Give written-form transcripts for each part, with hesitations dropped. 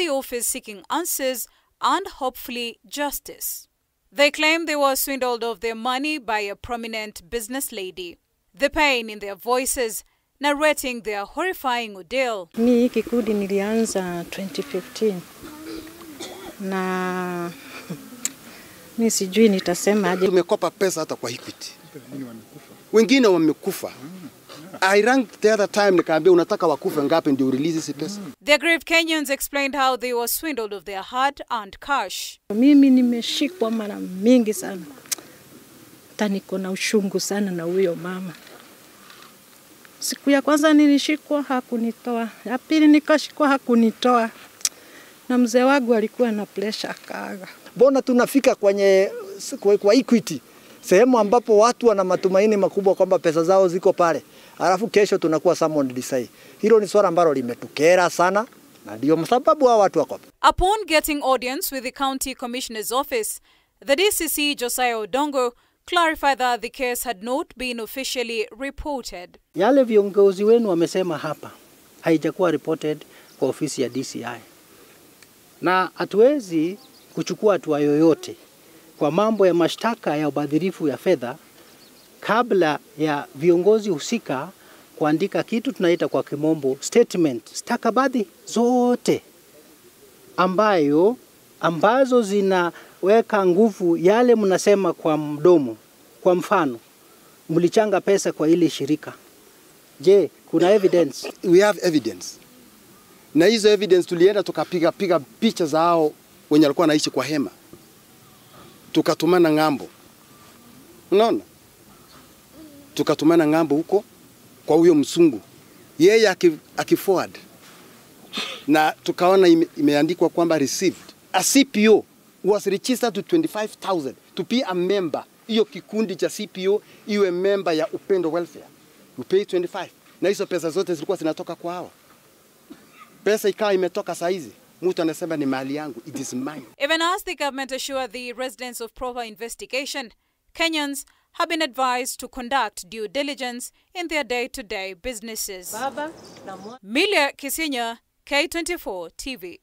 the office seeking answers and hopefully justice. They claim they were swindled of their money by a prominent business lady. The pain in their voices, narrating their horrifying ordeal. Hii kikundi nilianza 2015 na mimi sijui nitasema aje. Tumekopa pesa hata kwa Equity. Wengine wamekufa. I rang the other time nikaambia unataka wakufe ngapi ndio release hizi pesa. The aggrieved Kenyans explained how they were swindled of their hard-earned cash. Mimi nimeshikwa mara mingi sana. Hata niko na ushungu sana na huyo mama. Siku ya kwanza nilishikwa hakunitoa. Ya pili nikashikwa hakunitoa. Na mzee wangu alikuwa na pressure kaaga. Mbona tunafika kwa Equity, sehemu ambapo watu wana matumaini makubwa kwamba pesa zao ziko pale. Alafu kesho tunakuwa summoned decide. Hilo ni swala ambalo limetukera sana na ndio sababu hao watu wako. Upon getting audience with the county commissioner's office, the DCC Josiah Odongo clarified that the case had not been officially reported. Yale viongozi wenu wamesema hapa haijakuwa reported kwa ofisi ya DCI. Na hatuwezi kuchukua hatua yoyote kwa mambo ya mashtaka ya ubadhirifu ya fedha kabla ya viongozi husika kuandika kitu tunaita kwa kimombo statement, stakabadhi zote ambazo zinaweka nguvu yale mnasema kwa mdomo. Kwa mfano, mlichanga pesa kwa ile shirika. Je, kuna evidence? We have evidence. Na hizo evidence tulienda tukapiga picha za hao wenye walikuwa naishi kwa hema. Tukatumana ngambo. Unaona? Tukatumana ngambo huko kwa huyo msungu. Yeye akiforward. Na tukaona imeandikwa kwamba received. A CPO was registered to 25,000 to be a member. Hiyo kikundi cha CPO iwe member ya Upendo Welfare. You pay 25. Na hizo pesa zote zilikuwa zinatoka kwa hawa. Pesa ikawa imetoka saa hizi. Mtu anasema ni mali yangu. It is mine. Even as the government assured the residents of proper investigation, Kenyans have been advised to conduct due diligence in their day-to-day businesses. Milia Kisinya, K24 TV.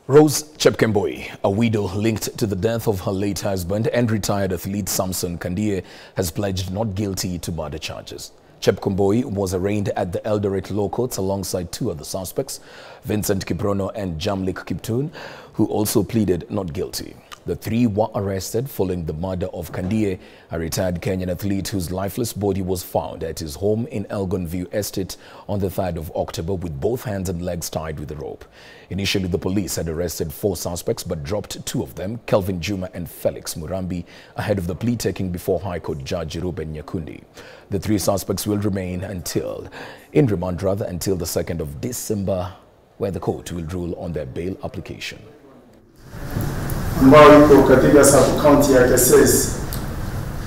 Rose Chepkemboi, a widow linked to the death of her late husband and retired athlete Samson Kandie, has pledged not guilty to murder charges. Chepkemboi was arraigned at the Eldoret Law Courts alongside two other suspects, Vincent Kiprono and Jamlik Kiptun, who also pleaded not guilty. The three were arrested following the murder of Kandie, a retired Kenyan athlete whose lifeless body was found at his home in Elgon View Estate on the 3rd of October with both hands and legs tied with a rope. Initially, the police had arrested 4 suspects but dropped 2 of them, Kelvin Juma and Felix Murambi, ahead of the plea taking before High Court Judge Ruben Nyakundi. The 3 suspects will remain in remand until the 2nd of December, where the court will rule on their bail application. Ambao iko katika sub county ya Kesesi,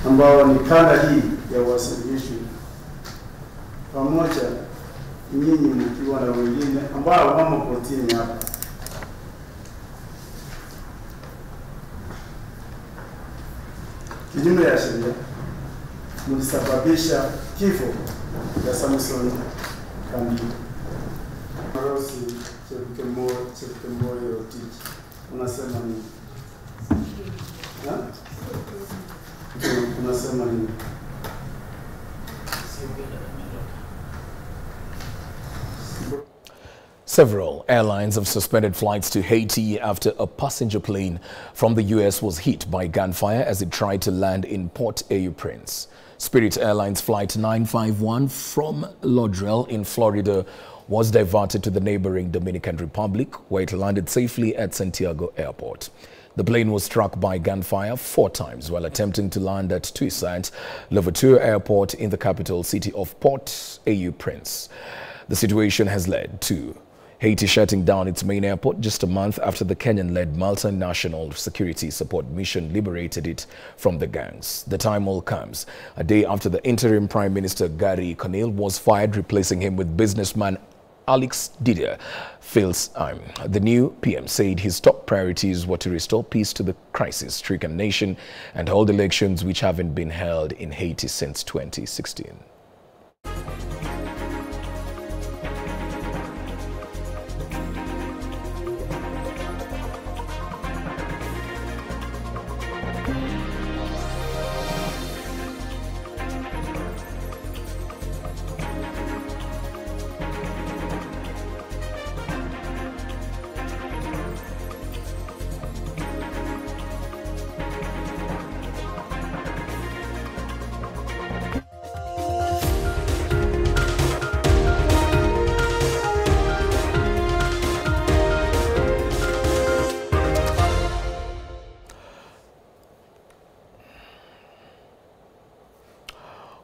ambao ni kada hii ya wasilisho pamoja nyinyi mkiwa na wengine ambao wamo kotini hapa. Kinyume ya sheria mlisababisha kifo ya Samson Kandie. Rose Chepkemboi Rotich, unasema nini? Unasema nini? Several airlines have suspended flights to Haiti after a passenger plane from the U.S. was hit by gunfire as it tried to land in Port-au-Prince. Spirit Airlines Flight 951 from Lauderdale in Florida was diverted to the neighboring Dominican Republic, where it landed safely at Santiago Airport. The plane was struck by gunfire 4 times while attempting to land at Toussaint Louverture Airport in the capital city of Port-au-Prince. The situation has led to Haiti shutting down its main airport just a month after the Kenyan-led multinational security support mission liberated it from the gangs. The time all comes a day after the interim Prime Minister Gary Conille was fired, replacing him with businessman Alex Didier feels the new PM said his top priorities were to restore peace to the crisis-stricken nation and hold elections which haven't been held in Haiti since 2016.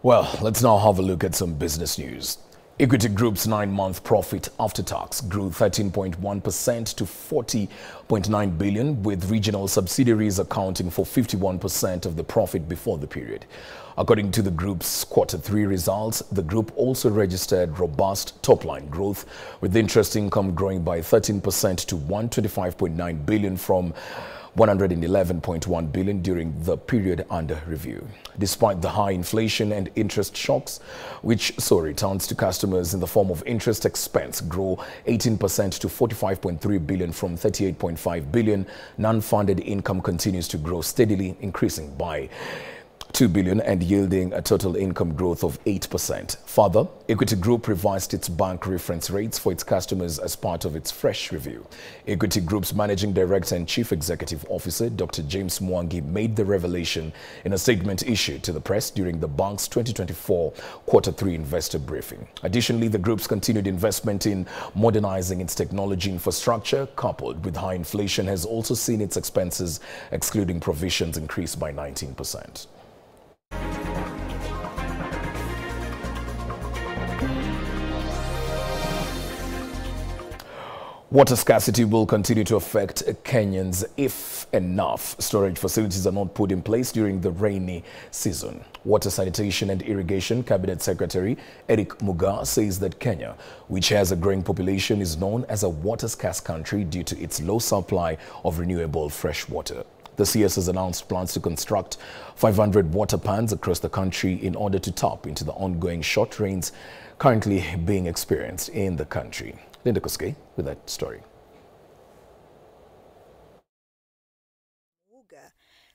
Well, let's now have a look at some business news. Equity Group's 9-month profit after tax grew 13.1% to 40.9 billion, with regional subsidiaries accounting for 51% of the profit before the period. According to the group's Q3 results, the group also registered robust top-line growth, with interest income growing by 13% to 125.9 billion from 111.1 billion during the period under review. Despite the high inflation and interest shocks, which saw returns to customers in the form of interest expense grow 18% to 45.3 billion from 38.5 billion, non-funded income continues to grow steadily, increasing by 2 billion and yielding a total income growth of 8%. Further, Equity Group revised its bank reference rates for its customers as part of its fresh review. Equity Group's Managing Director and Chief Executive Officer, Dr. James Mwangi, made the revelation in a statement issued to the press during the bank's 2024 Q3 investor briefing. Additionally, the group's continued investment in modernizing its technology infrastructure, coupled with high inflation, has also seen its expenses, excluding provisions, increase by 19%. Water scarcity will continue to affect Kenyans if enough storage facilities are not put in place during the rainy season. Water, Sanitation and Irrigation Cabinet Secretary Eric Muga says that Kenya, which has a growing population, is known as a water-scarce country due to its low supply of renewable fresh water. The CS has announced plans to construct 500 water pans across the country in order to tap into the ongoing short rains currently being experienced in the country. Linda Koske with that story.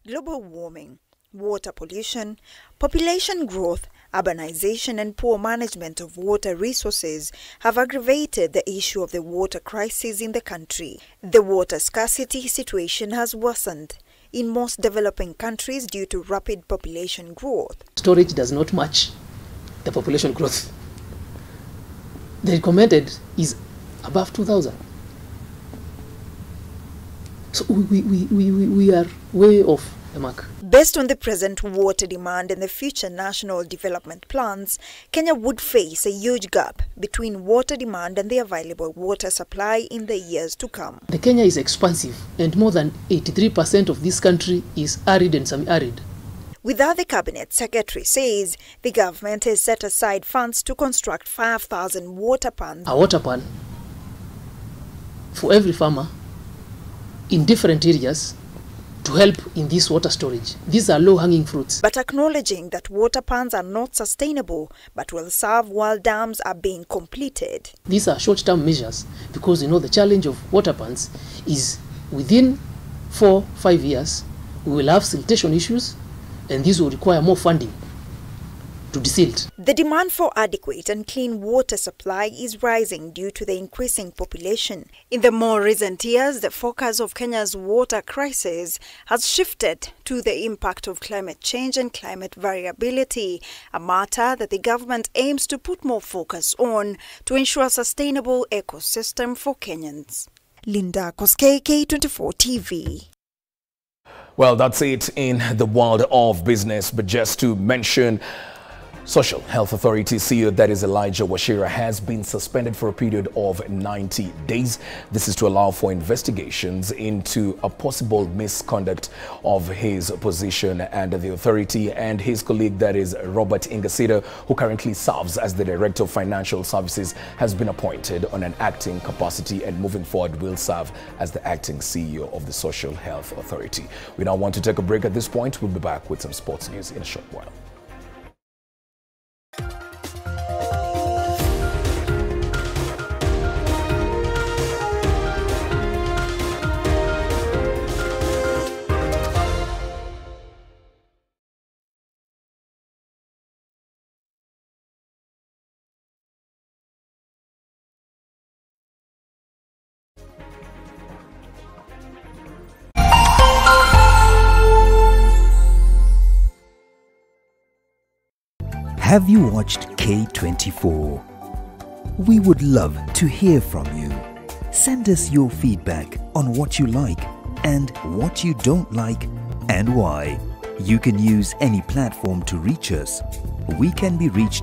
Global warming, water pollution, population growth, urbanization and poor management of water resources have aggravated the issue of the water crisis in the country. The water scarcity situation has worsened in most developing countries due to rapid population growth. Storage does not match the population growth. The recommended is above 2,000. So we are way off the mark. Based on the present water demand and the future national development plans, Kenya would face a huge gap between water demand and the available water supply in the years to come. The Kenya is expansive, and more than 83% of this country is arid and semi-arid. With that, the Cabinet Secretary says the government has set aside funds to construct 5,000 water pans. A water pan for every farmer in different areas to help in this water storage. These are low-hanging fruits. But acknowledging that water pans are not sustainable but will serve while dams are being completed. These are short-term measures because, you know, the challenge of water pans is within 4-5 years we will have siltation issues, and this will require more funding to desilt. The demand for adequate and clean water supply is rising due to the increasing population. In the more recent years, the focus of Kenya's water crisis has shifted to the impact of climate change and climate variability, a matter that the government aims to put more focus on to ensure a sustainable ecosystem for Kenyans. Linda Koske, K24 TV. Well, that's it in the world of business, but just to mention, Social Health Authority CEO, that is Elijah Washira, has been suspended for a period of 90 days. This is to allow for investigations into a possible misconduct of his position, and the authority and his colleague, that is Robert Ingasida, who currently serves as the Director of Financial Services, has been appointed on an acting capacity and moving forward will serve as the acting CEO of the Social Health Authority. We now want to take a break at this point. We'll be back with some sports news in a short while. Have you watched K24? We would love to hear from you. Send us your feedback on what you like and what you don't like and why. You can use any platform to reach us. We can be reached